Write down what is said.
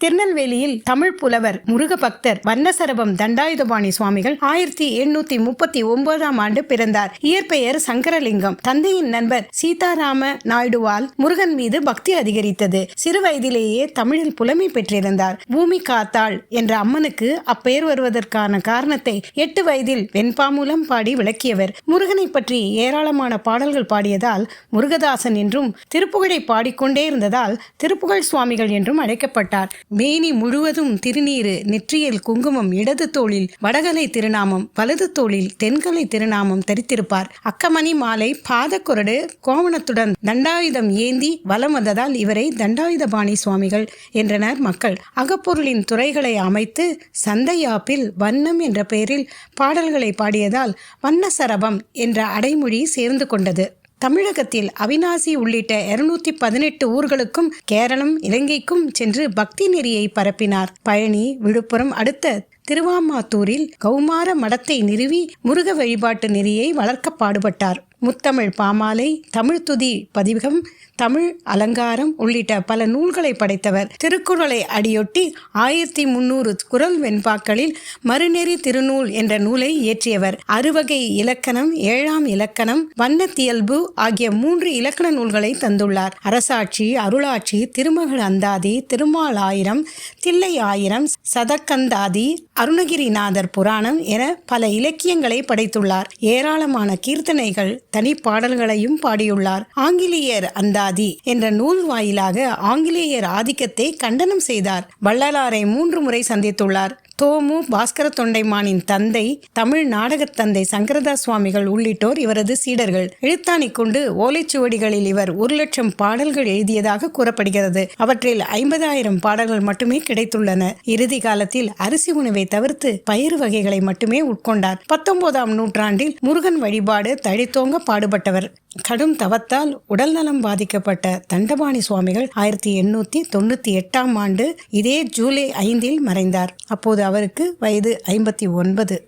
திருநெல்வேலியில் தமிழ் புலவர் முருக பக்தர் வண்ணசரபம் தண்டாயுதபாணி சுவாமிகள் 1839 பிறந்தார். இயற்பெயர் சங்கரலிங்கம். தந்தையின் நண்பர் சீதாராம நாயுடுவால் முருகன் மீது பக்தி அதிகரித்தது. சிறு வயதிலேயே தமிழில் புலமை பெற்றிருந்தார். பூமி காத்தாள் என்ற அம்மனுக்கு அப்பெயர் வருவதற்கான காரணத்தை 8 வயதில் வெண்பாமூலம் பாடி விளக்கியவர். முருகனை பற்றி ஏராளமான பாடல்கள் பாடியதால் முருகதாசன் என்றும், திருப்புகழை பாடிக்கொண்டே இருந்ததால் திருப்புகழ் சுவாமிகள் என்றும் அழைக்கப்பட்டார். மேனி முழுவதும் திருநீரு, நெற்றியில் குங்குமம், இடது தோளில் வடகலை திருநாமம், வலது தோளில் தென்கலை திருநாமம் தரித்திருப்பார். அக்கமணி மாலை, பாதக்குரடு, கோவணத்துடன் தண்டாயுதம் ஏந்தி வலம் வந்ததால் இவரை தண்டாயுதபாணி சுவாமிகள் என்றனர் மக்கள். அகப்பொருளின் துறைகளை அமைத்து சந்தையாப்பில் வண்ணம் என்ற பெயரில் பாடல்களை பாடியதால் வண்ணசரபம் என்ற அடைமொழி சேர்ந்து கொண்டது. தமிழகத்தில் அவிநாசி உள்ளிட்ட 218 ஊர்களுக்கும் கேரளம், இலங்கைக்கும் சென்று பக்தி நெறியை பரப்பினார். பழனி, விழுப்புரம் அடுத்த திருவாமாத்தூரில் கௌமார மடத்தை நிறுவி முருக வழிபாட்டு நெறியை வளர்க்க பாடுபட்டார். முத்தமிழ் பாமாலை, தமிழ் துதி பதிவகம், தமிழ் அலங்காரம் உள்ளிட்ட பல நூல்களை படைத்தவர். திருக்குறளை அடியொட்டி 1300 குறள் வெண்பாக்களில் மறுநெறி திருநூல் என்ற நூலை இயற்றியவர். அறுவகை இலக்கணம், 7ஆம் இலக்கணம், வண்ணத்தியல்பு ஆகிய 3 இலக்கண நூல்களை தந்துள்ளார். அரசாட்சி, அருளாட்சி, திருமகள் அந்தாதி, திருமால் ஆயிரம், தில்லை ஆயிரம், சதக்கந்தாதி, அருணகிரிநாதர் புராணம் என பல இலக்கியங்களை படைத்துள்ளார். ஏராளமான கீர்த்தனைகள், தனி பாடல்களையும் பாடியுள்ளார். ஆங்கிலேயர் அந்தாதி என்ற நூல் வாயிலாக ஆங்கிலேயர் ஆதிக்கத்தை கண்டனம் செய்தார். வள்ளலாரை 3 முறை சந்தித்துள்ளார். தோமு பாஸ்கர தொண்டைமானின் தந்தை, தமிழ் நாடகத் தந்தை சங்கரதாஸ் சுவாமிகள் உள்ளிட்டோர் இவரது சீடர்கள். எழுத்தாணி கொண்டு ஓலைச்சுவடிகளில் இவர் 1,00,000 பாடல்கள் எழுதியதாக கூறப்படுகிறது. அவற்றில் 50,000 பாடல்கள் மட்டுமே கிடைத்துள்ளன. இறுதி காலத்தில் அரிசி உணவை தவிர்த்து பயிறு வகைகளை மட்டுமே உட்கொண்டார். 19ஆம் நூற்றாண்டில் முருகன் வழிபாடு தழைத்தோங்க பாடுபட்டவர். கடும் தவத்தால் உடல் நலம் பாதிக்கப்பட்ட தண்டபாணி சுவாமிகள் 1898ஆம் ஆண்டு இதே ஜூலை 5 மறைந்தார். அப்போது அவருக்கு வயது 59.